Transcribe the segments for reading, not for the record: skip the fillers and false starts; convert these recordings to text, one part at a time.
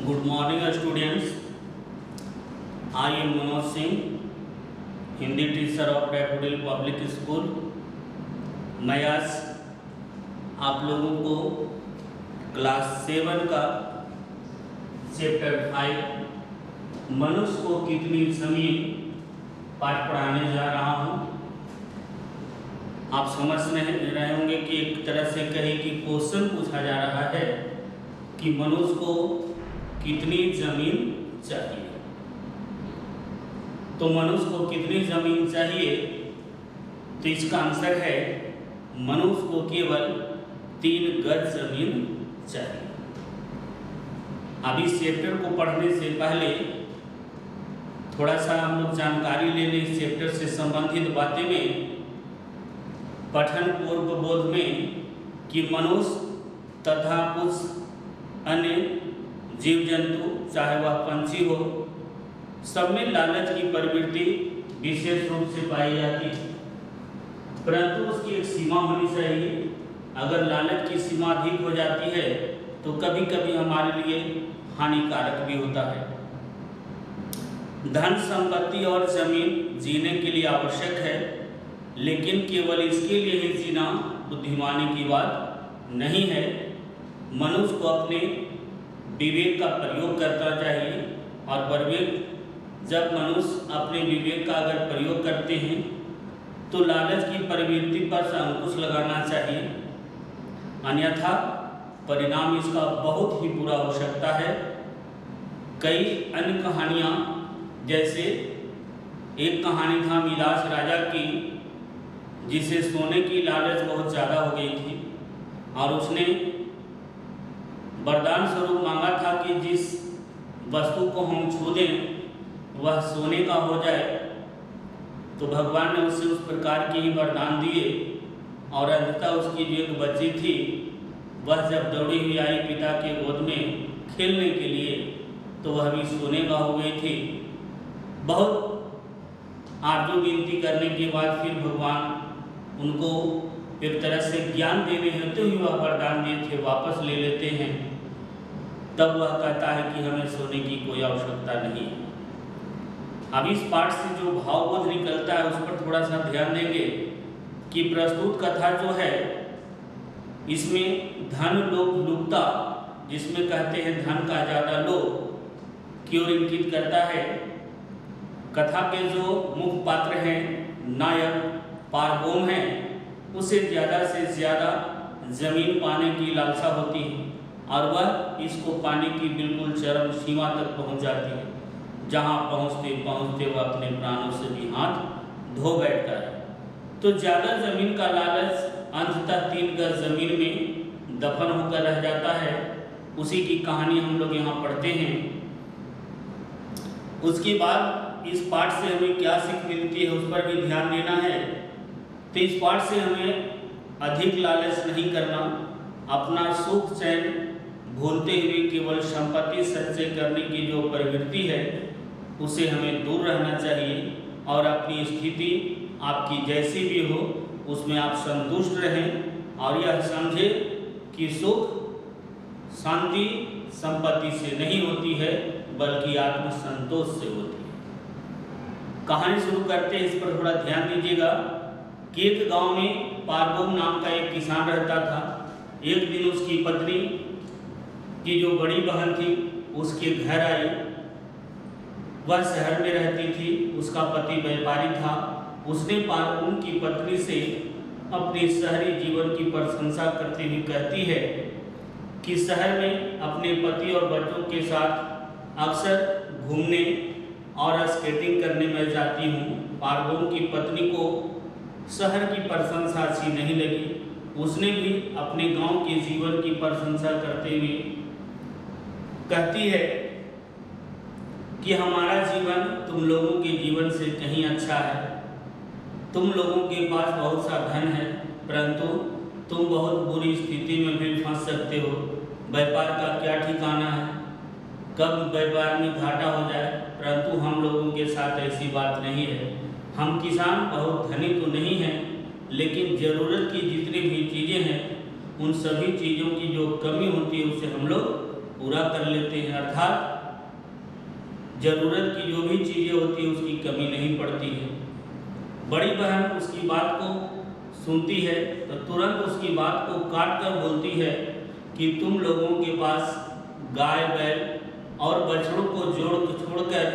Good morning students. I am Manoj Singh, Hindi teacher of daffodil public school. मैं आज आप लोगों को क्लास 7 का चैप्टर 5 मनुष्य को कितनी जमीन पाठ पढ़ाने जा रहा हूँ। आप समझ रहे होंगे कि एक तरह से कहे कि क्वेश्चन पूछा जा रहा है कि मनुष्य को कितनी जमीन चाहिए। तो मनुष्य को कितनी जमीन चाहिए, तो इसका आंसर है मनुष्य को केवल 3 गज जमीन चाहिए। अब इस चैप्टर को पढ़ने से पहले थोड़ा सा हम लोग जानकारी ले लें इस चैप्टर से संबंधित बातें में। पठन पूर्व बोध में कि मनुष्य तथा कुछ अन्य जीव जंतु चाहे वह पंछी हो, सब में लालच की प्रवृत्ति विशेष रूप से पाई जाती है, परंतु उसकी एक सीमा होनी चाहिए। अगर लालच की सीमा अधिक हो जाती है तो कभी कभी हमारे लिए हानिकारक भी होता है। धन संपत्ति और जमीन जीने के लिए आवश्यक है, लेकिन केवल इसके लिए ही जीना बुद्धिमानी की बात नहीं है। मनुष्य को अपने विवेक का प्रयोग करना चाहिए, और जब मनुष्य अपने विवेक का अगर प्रयोग करते हैं तो लालच की प्रवृत्ति पर अंकुश लगाना चाहिए, अन्यथा परिणाम इसका बहुत ही बुरा हो सकता है। कई अन्य कहानियाँ, जैसे एक कहानी था मिलास राजा की, जिसे सोने की लालच बहुत ज़्यादा हो गई थी और उसने वरदान स्वरूप मांगा था कि जिस वस्तु को हम छू दें वह सोने का हो जाए। तो भगवान ने उसे उस प्रकार के ही वरदान दिए, और अंततः उसकी जो एक बच्ची थी वह जब दौड़ी हुई आई पिता के गोद में खेलने के लिए, तो वह भी सोने का हो गई थी। बहुत आरजू विनती करने के बाद फिर भगवान उनको एक तरह से ज्ञान देने हेतु ही वह वरदान दिए थे वापस ले लेते हैं। तब वह कहता है कि हमें सोने की कोई आवश्यकता नहीं। अब इस पाठ से जो भावबोध निकलता है उस पर थोड़ा सा ध्यान देंगे कि प्रस्तुत कथा जो है इसमें धन लोभ लुप्ता, जिसमें कहते हैं धन का ज़्यादा लोभ की ओर इंगित करता है। कथा के जो मुख्य पात्र हैं नायक पारगोम हैं, उसे ज़्यादा से ज़्यादा जमीन पाने की लालसा होती है, और वह इसको पाने की बिल्कुल चरम सीमा तक पहुंच जाती है, जहां पहुंचते पहुंचते वह अपने प्राणों से भी हाथ धो बैठता है। तो ज़्यादा जमीन का लालच अंततः 3 गज जमीन में दफन होकर रह जाता है। उसी की कहानी हम लोग यहाँ पढ़ते हैं। उसके बाद इस पाठ से हमें क्या सीख मिलती है उस पर भी ध्यान देना है। तो इस पाठ से हमें अधिक लालच नहीं करना, अपना सुख चैन भूलते हुए केवल संपत्ति संचय करने की जो प्रवृत्ति है उसे हमें दूर रहना चाहिए, और अपनी स्थिति आपकी जैसी भी हो उसमें आप संतुष्ट रहें, और यह समझें कि सुख शांति संपत्ति से नहीं होती है बल्कि आत्मसंतोष से होती है। कहानी शुरू करते हैं, इस पर थोड़ा ध्यान दीजिएगा कि एक गांव में पारगोम नाम का एक किसान रहता था। एक दिन उसकी पत्नी की जो बड़ी बहन थी उसके घर आई। वह शहर में रहती थी, उसका पति व्यापारी था। उसने पारगोम की पत्नी से अपने शहरी जीवन की प्रशंसा करते हुए कहती है कि शहर में अपने पति और बच्चों के साथ अक्सर घूमने और स्केटिंग करने में जाती हूँ। पारगोम की पत्नी को शहर की प्रशंसा अच्छी नहीं लगी। उसने भी अपने गांव के जीवन की प्रशंसा करते हुए कहती है कि हमारा जीवन तुम लोगों के जीवन से कहीं अच्छा है। तुम लोगों के पास बहुत सा धन है, परंतु तुम बहुत बुरी स्थिति में भी फंस सकते हो। व्यापार का क्या ठिकाना है, कब व्यापार में घाटा हो जाए, परंतु हम लोगों के साथ ऐसी बात नहीं है। हम किसान बहुत धनी तो नहीं हैं, लेकिन ज़रूरत की जितनी भी चीज़ें हैं उन सभी चीज़ों की जो कमी होती है उसे हम लोग पूरा कर लेते हैं, अर्थात जरूरत की जो भी चीज़ें होती है उसकी कमी नहीं पड़ती है। बड़ी बहन उसकी बात को सुनती है तो तुरंत उसकी बात को काट कर बोलती है कि तुम लोगों के पास गाय बैल और बछड़ों को छोड़कर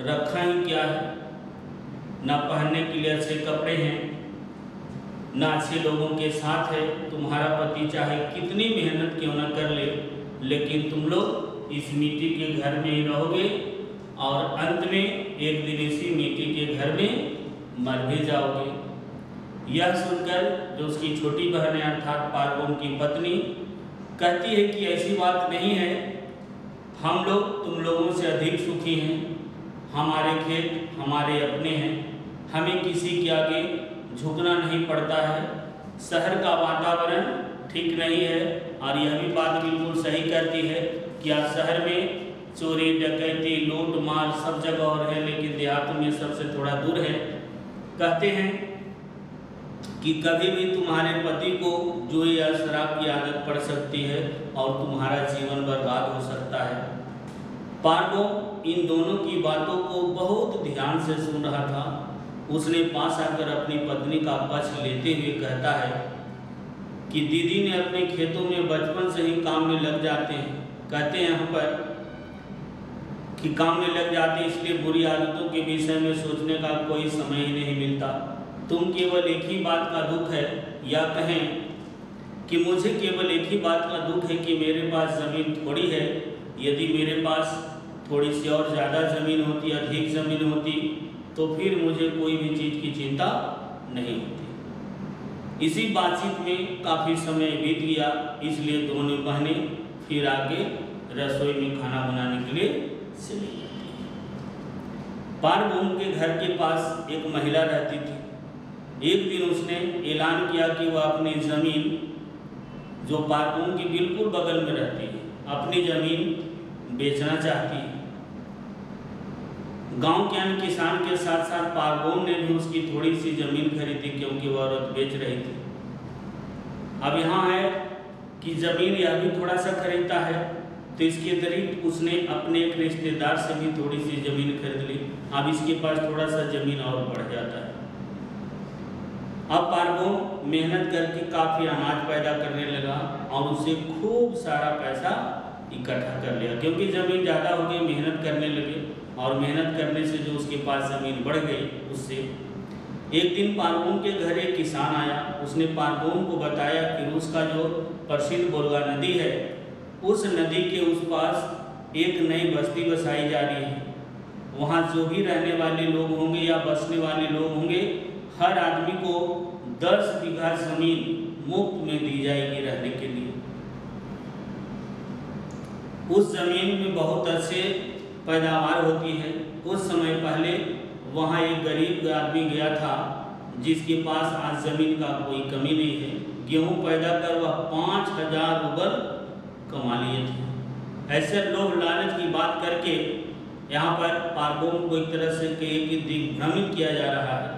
रखा ही क्या है? ना पहनने के लिए अच्छे कपड़े हैं, ना अच्छे लोगों के साथ है। तुम्हारा पति चाहे कितनी मेहनत क्यों न कर ले, लेकिन तुम लोग इस मिट्टी के घर में ही रहोगे और अंत में एक दिन इसी मिट्टी के घर में मर भी जाओगे। यह सुनकर जो उसकी छोटी बहन है अर्थात पार्वोम की पत्नी कहती है कि ऐसी बात नहीं है, हम लोग तुम लोगों से अधिक सुखी हैं, हमारे खेत हमारे अपने हैं, हमें किसी के आगे झुकना नहीं पड़ता है। शहर का वातावरण ठीक नहीं है और यह भी बात बिल्कुल सही कहती है कि आज शहर में चोरी डकैती लूट मार सब जगह और है, लेकिन देहात में सबसे थोड़ा दूर है। कहते हैं कि कभी भी तुम्हारे पति को जुए या शराब की आदत पड़ सकती है और तुम्हारा जीवन बर्बाद हो सकता है। पार्वोम इन दोनों की बातों को बहुत ध्यान से सुन रहा था। उसने पास आकर अपनी पत्नी का पक्ष लेते हुए कहता है कि दीदी ने अपने खेतों में बचपन से ही काम में लग जाते हैं। कहते हैं यहाँ पर कि काम में लग जाते इसलिए बुरी आदतों के विषय में सोचने का कोई समय ही नहीं मिलता। तुम केवल एक ही बात का दुख है, या कहें कि मुझे केवल एक ही बात का दुख है कि मेरे पास ज़मीन थोड़ी है। यदि मेरे पास थोड़ी सी और ज़्यादा ज़मीन होती, अधिक ज़मीन होती, तो फिर मुझे कोई भी चीज़ की चिंता नहीं होती। इसी बातचीत में काफ़ी समय बीत गया, इसलिए दोनों बहनें फिर आगे रसोई में खाना बनाने के लिए चली जाती हैं। पार्वोम के घर के पास एक महिला रहती थी। एक दिन उसने ऐलान किया कि वह अपनी ज़मीन जो पार्वोम के बिल्कुल बगल में रहती है, अपनी ज़मीन बेचना चाहती है। गांव के अन्य किसान के साथ साथ पार्वोम ने भी उसकी थोड़ी सी ज़मीन खरीदी क्योंकि वह औरत बेच रही थी। अब यहाँ है कि ज़मीन यह भी थोड़ा सा खरीदता है, तो इसके अतिरिक्त उसने अपने एक रिश्तेदार से भी थोड़ी सी ज़मीन खरीद ली। अब इसके पास थोड़ा सा ज़मीन और बढ़ जाता है। अब पार्वोम मेहनत करके काफ़ी अनाज पैदा करने लगा और उसे खूब सारा पैसा इकट्ठा कर लिया, क्योंकि ज़मीन ज़्यादा हो गई, मेहनत करने लगे और मेहनत करने से जो उसके पास ज़मीन बढ़ गई उससे। एक दिन पार्वोम के घर एक किसान आया। उसने पार्वोम को बताया कि रूस का जो प्रसिद्ध वोल्गा नदी है, उस नदी के उस पास एक नई बस्ती बसाई जा रही है। वहाँ जो भी रहने वाले लोग होंगे या बसने वाले लोग होंगे, हर आदमी को 10 बीघा ज़मीन मुफ्त में दी जाएगी रहने के लिए। उस ज़मीन में बहुत अच्छे पैदावार होती है। कुछ समय पहले वहाँ एक गरीब आदमी गया था जिसके पास आज ज़मीन का कोई कमी नहीं है। गेहूँ पैदा कर वह 5000 रूबल कमा लिए थे। ऐसे लोग लालच की बात करके यहाँ पर पार्वोम को एक तरह से दिग्भ्रमित किया जा रहा है।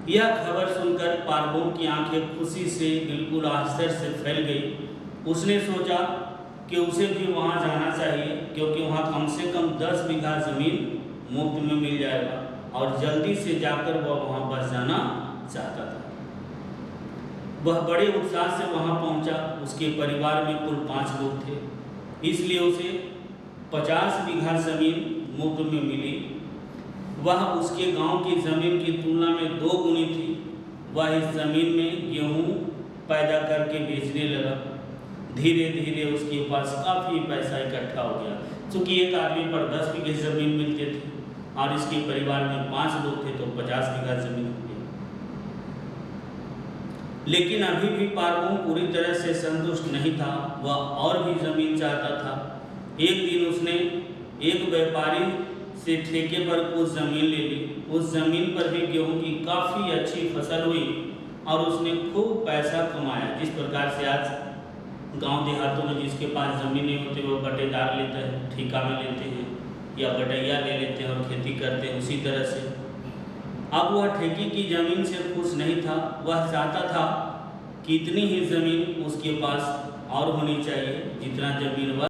यह खबर सुनकर पार्वोम की आंखें खुशी से बिल्कुल आश्चर्य से फैल गई। उसने सोचा कि उसे भी वहाँ जाना चाहिए, क्योंकि वहाँ कम से कम 10 बीघा ज़मीन मुफ्त में मिल जाएगा और जल्दी से जाकर वह वहाँ बस जाना चाहता था। वह बड़े उत्साह से वहाँ पहुँचा। उसके परिवार में कुल 5 लोग थे, इसलिए उसे 50 बीघा ज़मीन मुफ्त में मिली। वह उसके गांव की ज़मीन की तुलना में 2 गुनी थी। वह इस ज़मीन में गेहूँ पैदा करके बेचने लगा। धीरे धीरे उसके पास काफ़ी पैसा इकट्ठा हो गया। चूँकि एक आदमी पर 10 बीघे ज़मीन मिलते थे और इसके परिवार में 5 लोग थे तो 50 बीघा ज़मीन हो गई। लेकिन अभी भी पार्वोम पूरी तरह से संतुष्ट नहीं था, वह और भी ज़मीन चाहता था। एक दिन उसने एक व्यापारी से ठेके पर कुछ ज़मीन ले ली। उस ज़मीन पर भी गेहूं की काफ़ी अच्छी फसल हुई और उसने खूब पैसा कमाया। जिस प्रकार से आज गांव देहातों में जिसके पास ज़मीन नहीं होती वो बटेदार लेते हैं, ठेका में लेते हैं या बटैया ले लेते हैं और खेती करते हैं, उसी तरह से अब वह ठेके की ज़मीन से खुश नहीं था। वह चाहता था कि इतनी ही ज़मीन उसके पास और होनी चाहिए जितना ज़मीन वह